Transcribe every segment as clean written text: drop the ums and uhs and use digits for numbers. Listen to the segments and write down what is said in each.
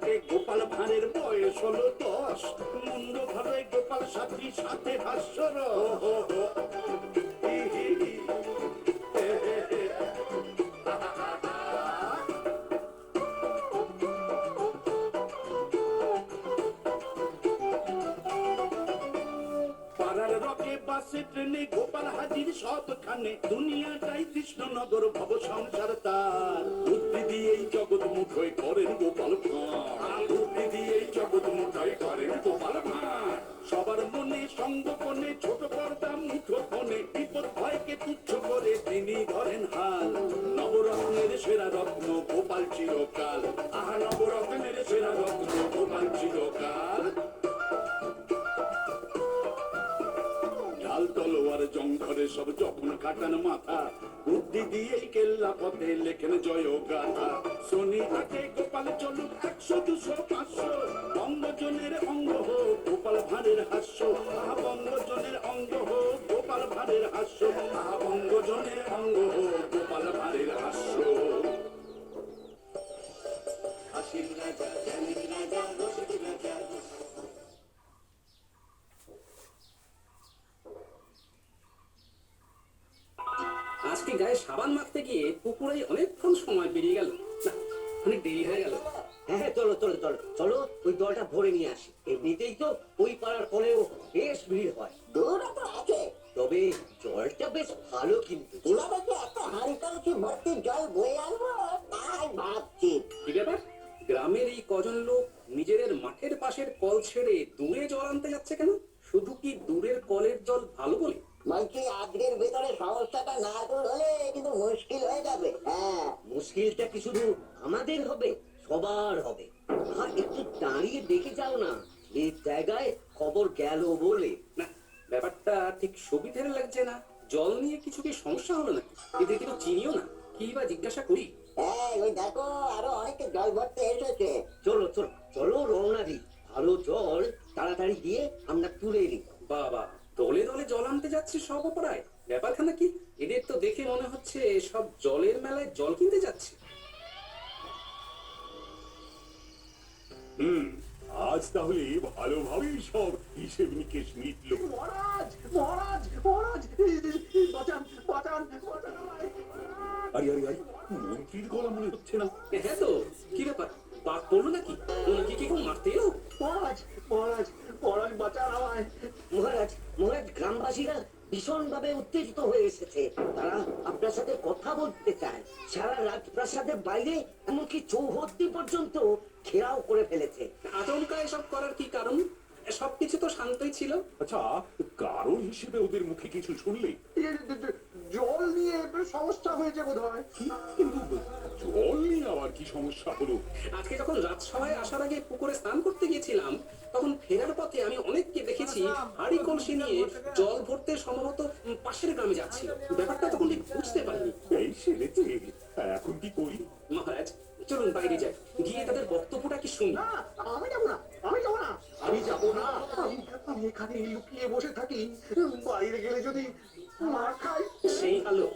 থাকে গোপাল ভাঁড়ের বয়স হলো 10, মুন্ড ভাবে গোপাল সাথী সাথে ভাস্বর। পাড়ার রকে বাসে ট্রেনে গোপাল হাজির সবখানে, দুনিয়াটাই কৃষ্ণনগর ভব সংসার তার। বুদ্ধি দিয়েই জগৎ মুঠোয় করেন গোপাল ভাঁড়, বুদ্ধি দিয়েই জগৎ মুঠোয় করেন গোপাল ভাঁড়। সবার মনে সঙ্গোপনে ছোট পর্দা মুঠো ফোনে, বিপদ ভয়কে তুচ্ছ করে তিনি ধরেন হাল। নবরত্নের সেরা রত্ন গোপাল চিরকাল, আহা নবরত্নের সেরা রত্ন গোপাল চিরকাল। ঢাল তলোয়ার জঙ্গলে সব যখন কাটান মাথা, বুদ্ধি দিয়েই কেল্লা পথে লেখেন জয় গাথা। শনি হাটে গোপাল চলুক 100, 200, 500, বঙ্গজনের অঙ্গ হোক গোপাল ভাঁড়ের হাস্য। আহা বঙ্গজনের অঙ্গ হোক গোপাল ভাঁড়ের হাস্য, আহা বঙ্গজনের অঙ্গ হোক গোপাল ভাঁড়ের হাস্য। হাসির রাজা জ্ঞানীর রাজা রসিক রাজা। আজকে গায়ে সাবান মাখতে গিয়ে পুকুরে অনেকক্ষণ সময় পেরিয়ে গেল, না অনেক দেরি হয়ে গেল। হ্যাঁ চলো চলো চলো চলো, ওই জলটা ভরে নিয়ে আসি। এমনিতেই তো ওই পাড়ার কলেও বেশ ভিড় হয়। দৌড়া তো আছে, তবে জলটা বেশ ভালো কিন্তু। কিভাবে যে একটা হাঁড়ি কলসি ভর্তি জল বয়ে আনবো তাই ভাবছি। কি ব্যাপার, গ্রামের এই কজন লোক নিজেদের মাঠের পাশের কল ছেড়ে দূরে জল আনতে যাচ্ছে কেন? শুধু কি দূরের কলের জল ভালো বলে? বলছি আজকের ভেতরে সমস্যাটা না দূর হলে কিন্তু মুশকিল হয়ে যাবে। হ্যাঁ, মুশকিলটা কি শুধু আমাদের হবে? সবার হবে। আর একটু দাঁড়িয়ে দেখে যাও না, এই জায়গায় খবর গেল বলে। না, ব্যাপারটা ঠিক সুবিধের লাগছে না। জল নিয়ে কিছু কি সমস্যা হলো নাকি? এদের কিন্তু চিনিও না, কি বা জিজ্ঞাসা করি। হ্যাঁ, ওই দেখো আরো অনেকে জল ভরতে এসেছে। চলো চলো চলো, রওনা দিই। ভালো জল তাড়াতাড়ি দিয়ে আমরা তুলে নিই। বাবা, দলে দলে জল আনতে যাচ্ছে সব অপরায়। ব্যাপারখানা কি? এদের তো দেখে মনে হচ্ছে সব জলের মেলায় জল কিনতে যাচ্ছে। আজ তাহলে ভালোভাবেই সব হিসেব নিকেশ মিটলো। মহারাজ মহারাজ মহারাজ, বাঁচান বাঁচান বাঁচান আমায়। আরে আরে আরে, মন্ত্রীর গলা মনে হচ্ছে না। হ্যাঁ তো, কি ব্যাপার, বাঘ পড়লো নাকি? ওনাকে কি কেউ মারতে এলো? মহারাজ মহারাজ মহারাজ, বাঁচান আমায়। মহারাজ মহারাজ, গ্রামবাসীরা ভীষণ ভাবে উত্তেজিত হয়ে এসেছে। তারা আপনার সাথে কথা বলতে চায়। সারা রাজপ্রাসাদের বাইরে এমনকি চৌহদ্দি পর্যন্ত ঘেরাও করে ফেলেছে। আচমকা এসব করার কি কারণ? সবকিছু তো শান্তই ছিল। আচ্ছা, কারণ হিসেবে ওদের মুখে কিছু শুনলে? জল নিয়ে সমস্যা হয়েছে বোধ হয়। কিন্তু জল নিয়ে আবার কি সমস্যা হলো? আজকে যখন রাজসভায় আসার আগে পুকুরে স্নান করতে গিয়েছিলাম, তখন ফেরার পথে আমি অনেককে দেখেছি হাড়ি কলসি নিয়ে জল ভরতে সম্ভবত পাশের গ্রামে যাচ্ছিল। ব্যাপারটা তখন ঠিক বুঝতে পারিনি। এই সেরেছে, এখন কি করি? মহারাজ, চলুন বাইরে যাই, গিয়ে তাদের বক্তব্যটা কি শুনি। না, আমি যাবো না, আমি যাবো না, আমি যাবো না। আমি এখানে লুকিয়ে বসে থাকি, বাইরে গেলে যদি মার খাই। সেই আলো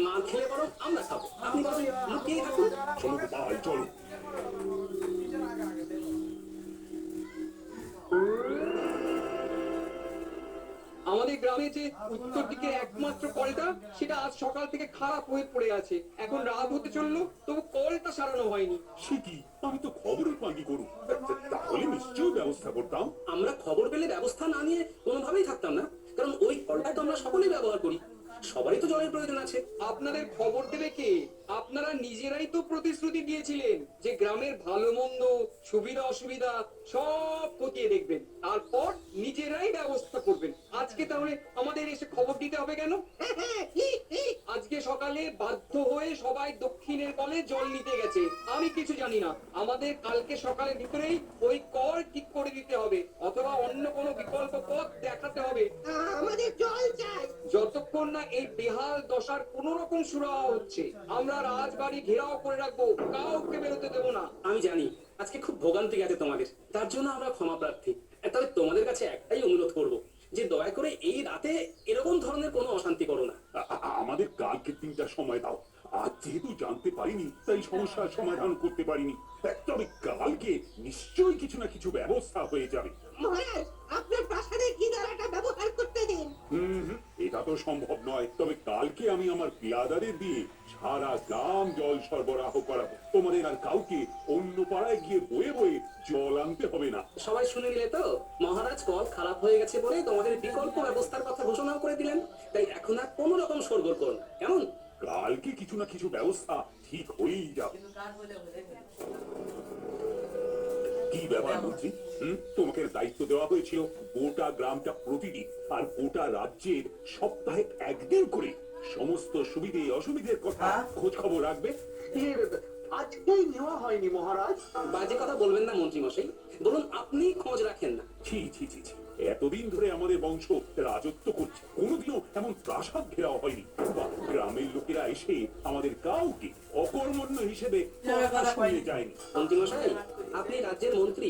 মা খেলে বরং আমরা খাবো, আপনি বরং লুকিয়ে থাকুন। চলো গোপাল, চলো। আমাদের গ্রামে যে উত্তর দিকে একমাত্র কলটা, সেটা আজ সকাল থেকে খারাপ হয়ে পড়ে আছে। এখন রাত হতে চললো, তবু কলটা সারানো হয়নি। সে কি, আমি তো খবরের পাঙ্গি করুন, তাহলে নিশ্চয়ই ব্যবস্থা করতাম। আমরা খবর পেলে ব্যবস্থা না নিয়ে কোনোভাবেই থাকতাম না, কারণ ওই কলটা তো আমরা সকলেই ব্যবহার করি। সবারই তো জলের প্রয়োজন আছে। আপনাদের খবর দেবে কে? আপনারা নিজেরাই তো প্রতিশ্রুতি দিয়েছিলেন যে গ্রামের ভালো মন্দ, সুবিধা অসুবিধা সব খতিয়ে দেখবেন, তারপর নিজেরাই ব্যবস্থা করবেন। আজকে তাহলে আমাদের এসে খবর দিতে হবে কেন? আজকে সকালে বাধ্য হয়ে সবাই দক্ষিণের কলে জল নিতে গেছে। আমি কিছু জানি না। আমাদের কালকে সকালের ভিতরেই ওই কল ঠিক করে দিতে হবে, অথবা অন্য কোনো বিকল্প পথ দেখাতে হবে। আমাদের জল চাই। যতক্ষণ না এই বেহাল দশার কোন রকম সুরাহা হচ্ছে, আমরা রাজবাড়ি ঘেরাও করে রাখবো, কাউকে বেরোতে দেবো না। আমি জানি আজকে খুব ভোগান্তি গেছে তোমাদের, তার জন্য আমরা ক্ষমা প্রার্থী। তবে তোমাদের কাছে একটাই অনুরোধ করব, যে দয়া করে এই রাতে এরকম ধরনের কোনো অশান্তি করো না। আমাদের কালকে 3টার সময় দাও, আজ যেহেতু জানতে পারিনি তাই সমস্যার সমাধান করতে পারিনি। তবে কালকে নিশ্চয়ই কিছু না কিছু ব্যবস্থা হয়ে যাবে। মহারাজ আপনার প্রাসাদে ঘিদারাটা ব্যবহার করতে দিন। এটা তো সম্ভব নয়। তবে কালকে আমি আমার পেয়াদাদের দিয়ে সারা গ্রাম জল সরবরাহ করাবো। তোমাদের আর কাউকে অন্য পাড়ায় গিয়ে বয়ে বয়ে জল আনতে হবে না। সবাই শুনে নিলে তো? মহারাজ কল খারাপ হয়ে গেছে বলে তোমাদের বিকল্প ব্যবস্থার কথা ঘোষণা করে দিলেন। তাই এখন আর কোনো রকম সরগোল করো না, কেমন? কালকে কিছু না কিছু ব্যবস্থা ঠিক হয়েই যাবে। কি ব্যাপার মন্ত্রী? তোমাকে দায়িত্ব দেওয়া হয়েছিল গোটা গ্রামটা প্রতিদিন আর গোটা রাজ্যের সপ্তাহে একদিন করে সমস্ত সুবিধে অসুবিধের কথা খোঁজ খবর রাখবে। আজকেই নেওয়া হয়নি মহারাজ। বাজে কথা বলবেন না মন্ত্রী মশাই, বলুন আপনি খোঁজ রাখেন না। ছি ছি ছি ছি, এতদিন ধরে আমাদের বংশ রাজত্ব করছে, কোনোদিনও এমন প্রাসাদ ঘেরাও হয়নি। বা গ্রামের লোকেরা এসে আমাদের কাউকে অকর্মণ্য হিসেবে কথা শুনিয়ে যায়নি। মন্ত্রী মশাই, আপনি রাজ্যের মন্ত্রী,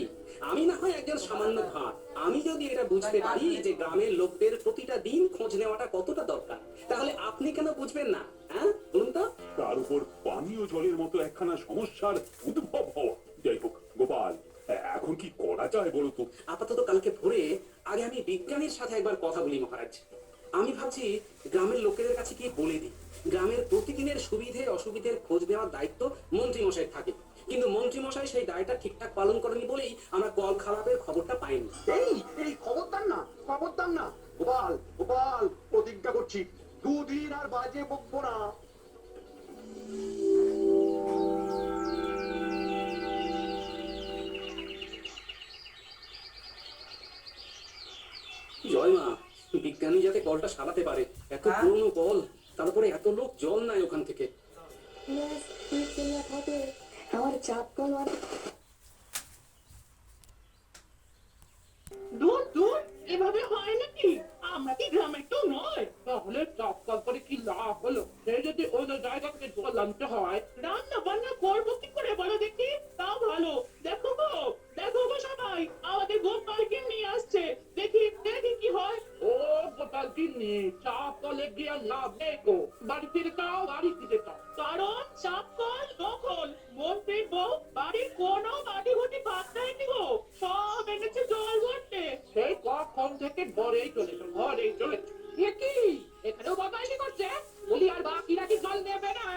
আমি না হয় একজন সামান্য ভাঁড়। আমি যদি এটা বুঝতে পারি যে গ্রামের লোকদের প্রতিটা দিন খোঁজ নেওয়াটা কতটা দরকার, তাহলে আপনি কেন বুঝবেন না? হ্যাঁ বলুন তো। তার উপর পানীয় জলের মতো একখানা সমস্যার উদ্ভব হওয়া। যাই হোক গোপাল, এখন কি করা যায় বলো তো? আপাতত কালকে ভোরে আগে আমি বিজ্ঞানীর সাথে একবার কথা বলি মহারাজ। আমি ভাবছি গ্রামের লোকেদের কাছে গিয়ে বলে দিই গ্রামের প্রতিদিনের সুবিধে অসুবিধের খোঁজ নেওয়ার দায়িত্ব মন্ত্রী মশাই থাকে। কিন্তু মন্ত্রী মশাই সেই দায়টা ঠিকঠাক পালন করেনি বলেই আমরা কল খারাপের খবরটা পাইনি। এই খবরদার না, খবরদার না গোপাল, গোপাল প্রতিজ্ঞা করছি দুদিন আর বাজে বকবো না। জয় মা, বিজ্ঞানী যাতে কলটা সারাতে পারে। এত পুরনো কল, তারপরে এত লোক জল নাই ওখান থেকে। আমার চাপ কল দূর দূর এভাবে হয় নাকি? আমরা কি গ্রামে কেউ নয়? তাহলে চক্কর করে কি লাভ হলো? সে যদি অন্য জায়গা থেকে জল আনতে হয়, রান্না বান্না করবো কি করে বলো দেখি? তাও ভালো। দেখো গো সবাই, আমাদের গোপালকে নিয়ে আসছে। দেখি দেখি কি হয়। ও গোপালকে নিয়ে চাপ কলে গিয়ে লাভ নেই গো। বাড়ি ফিরে যাও, বাড়ি ফিরে যাও। কারণ চাপ কল দখল। মন্ত্রী বউ বাড়ির কোনো বাড়ি ঘটি বাদ দেয়নি গো। সব এনেছে জল ভরতে। সেই কখন থেকে ঘরেই চলেছে। কি এখানেও বাবাইলি করছে? বলি আর বাকিরা কি জল নেবে না?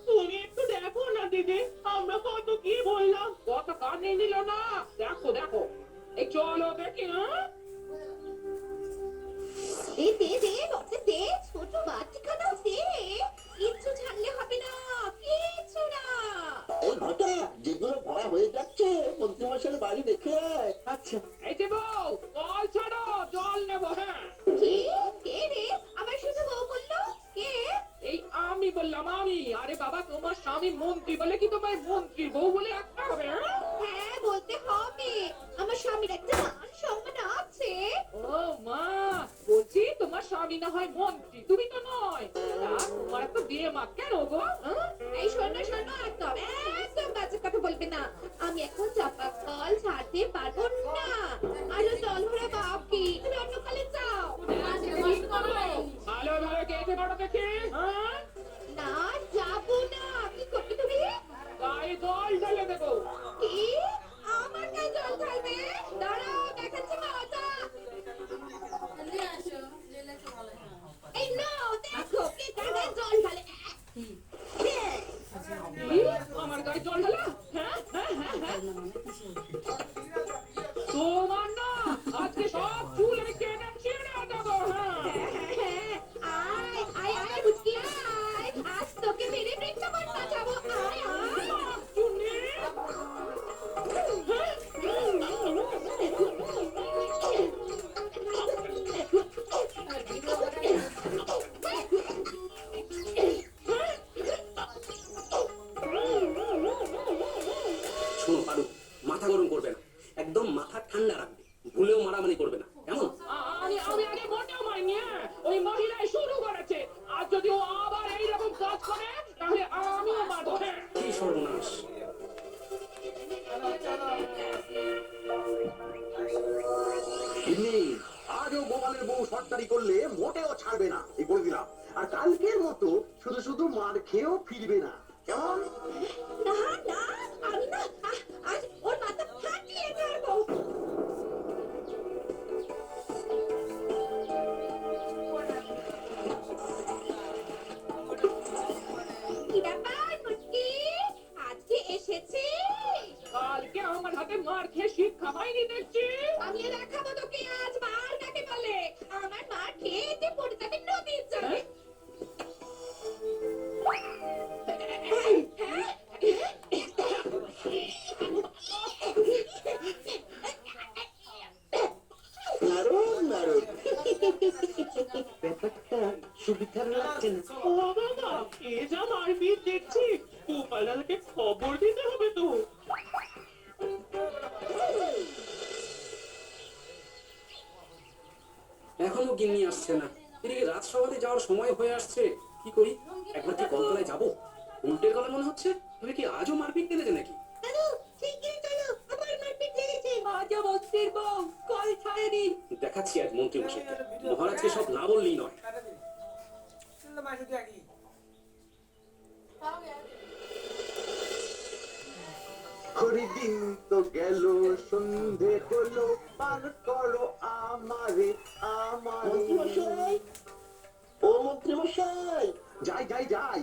তুমি একটু দেখো না দিদি, আমরা কত কি বললাম, কত কানে নিল না। দেখো এই চলো দেখি। ছোট বাটিখানা দে, কিচ্ছু ছাড়লে হবে না, কিচ্ছু না। ওই ঘটা যেগুলো ভরা হয়ে যাচ্ছে মন্ত্রীমশাইয়ের বাড়ি দেখে আয়। আচ্ছা এই যে বউ, জল ছাড়ো, জল নেবো। হ্যাঁ কে রে? আমার শুধু বউ বললো? কে? এই আমি বললাম আমি। আরে বাবা, তোমার স্বামী মন্ত্রী বলে কি তোমার মন্ত্রী বউ বলে একটা হবে? হ্যাঁ বলতে হবে, আমার স্বামীর একটা মান সম্মান আছে। ও মা, বলছি তোমার স্বামী না হয় মন্ত্রী, তুমি তো নয়। তা তোমার তো বিয়ে মা কেন গো? এই শোনো একদম একদম বাজে কথা বলবে না। আমি এখন চাপা কল ছাড়তে পারবো না। আরো জল ভরা বাপ কি, তুমি অন্য কলে যাও। ভালো ভালো কেটে বড় দেখি। না যাবো না। কি করবে তুমি? গায়ে জল ঢেলে দেবো। কি? আমার গায়ে জল ঢালবে? দাঁড়াও, দেখাচ্ছি মজা। এই নাও দেখো কে কার গায়ে জল ঢালে। আমার গায়ে জল ঢালা? হ্যাঁ। তোমার না আজকে সব চুল আমি কেটে ছিঁড়ে দেবো। হ্যাঁ আয় বুঝকি আয়, আজ তোকে মেরে বৃক্ষাবন বাঁচাবো। আয় চুনি। শোনো পারু, মাথা গরম করবে না, একদম মাথা ঠান্ডা রাখবে। ভুলেও মারামারি করবে না, কেমন? আমি আগে মোটেও মারিনি। ওই মহিলাই শুরু করেছে। আর যদি ও আবার এইরকম কাজ করে তাহলে আমিও মারবো। হ্যাঁ কি সর্বনাশ! আজও গোপালের বউ সর্দারি করলে মোটেও ছাড়বে না, এই বলে দিলাম। আর কালকের মতো শুধু শুধু মার খেয়েও ফিরবে না, কেমন? না না, আমি না আজ ওর মাথা ফাটিয়ে ছাড়বো। কি ব্যাপার মুটকি, আজকে এসেছিস? কালকে আমার হাতে মার খেয়ে শিক্ষা পাইনি দেখছি। আমি দেখাবো তোকে আজ মার কাকে বলে। আমার মার খেতে পড়ে যাবে নদীর জলে। নারদ নারদ ব্যাপারটা সুবিধার লাগছে না। ও বাবা, এ যা মারপিট দেখছি, গোপালদাকে খবর দিতে হবে তো। এখনো গিন্নি আসছে না। এদিকে রাজসভাতে যাওয়ার সময় হয়ে আসছে। কি করি, একবার কি কলতলায় যাবো? উল্টের গলা মনে হচ্ছে। তবে কি আজও মারপিট লেগেছে নাকি? দেখাচ্ছি আজ মন্ত্রী মশাইকে। মহারাজকে সব না বললেই নয়। হরিদিন তো গেল, সন্ধে হলো, পার করো আমারে আমারে। মন্ত্রীমশাই, ও মন্ত্রীমশাই, যাই যাই যাই।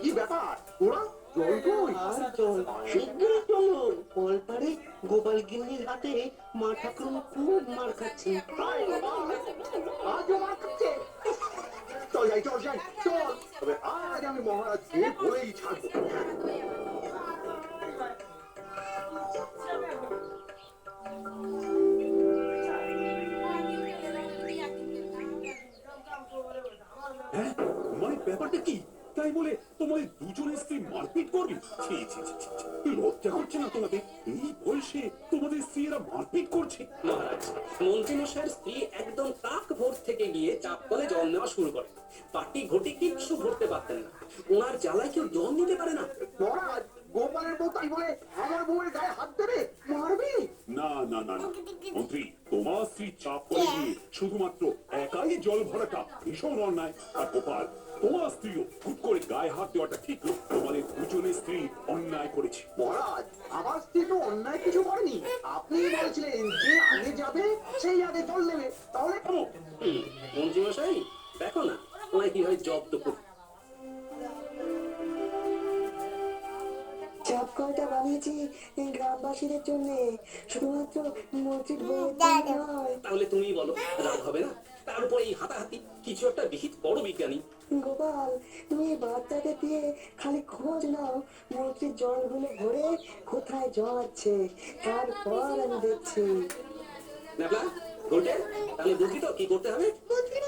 কি ব্যাপার তোরা জল কই? আর চল, শীঘ্রই চলুন। কলপারে গোপাল গিন্নির হাতে মা ঠাকুর খুব মার খাচ্ছে। আয় বাবা, আজও মার খাচ্ছে। চল যাই চল যাই চল, তবে আজ আমি মহারাজকে বলেই ছাড়বো। হ্যাঁ, মানে ব্যাপারটা কি? তাই বলে তোমাদের দুজনের স্ত্রী মারপিট করবে? ছি ছি ছি ছি, ছি। লজ্জা করছে না তোমাদের? এই বয়সে তোমাদের স্ত্রীরা মারপিট করছে? মহারাজ, মন্ত্রী মশাইয়ের স্ত্রী একদম তাক ভোর থেকে গিয়ে চাপ কলে জল নেওয়া শুরু করে। পাটি ঘটি কিচ্ছু ভরতে পারতেন না। ওনার জ্বালায় কেউ জল নিতে পারে না। মহারাজ, গোপালের বউ তাই বলে আমার বউয়ের গায়ে হাত দেবে, মারবে? না না না না, মন্ত্রী, তোমার স্ত্রী চাপ করে গিয়ে শুধুমাত্র একাই জল ভরাটা ভীষণ অন্যায়। আর গোপাল, তোমার স্ত্রীও খুব করে গায়ে হাত দেওয়াটা ঠিক নয়। তোমাদের দুজনের স্ত্রী অন্যায় করেছে। মহারাজ, আমার স্ত্রী তো অন্যায় কিছু করেনি। আপনি বলেছিলেন যে আগে যাবে সেই আগে জল নেবে, তাহলে থামো। মন্ত্রী মশাই, দেখো না ওনায় কিভাবে জব্দ করি। চাপ কলটা বানিয়েছি গ্রামবাসীদের জন্য, শুধুমাত্র মসজিদ বইয়ের জন্য নয়। তাহলে তুমি বলো, রাগ হবে না? তার উপর এই হাতাহাতি, কিছু একটা বিহিত বড় বিজ্ঞানী। গোপাল, তুমি বাচ্চাদের দিয়ে খালি খোঁজ নাও মসজিদ জলগুলো ভরে কোথায় যাচ্ছে, তারপর আমি দেখছি। নাবলা, ঘটে, তাহলে বুঝলি তো কি করতে হবে? মন্ত্রী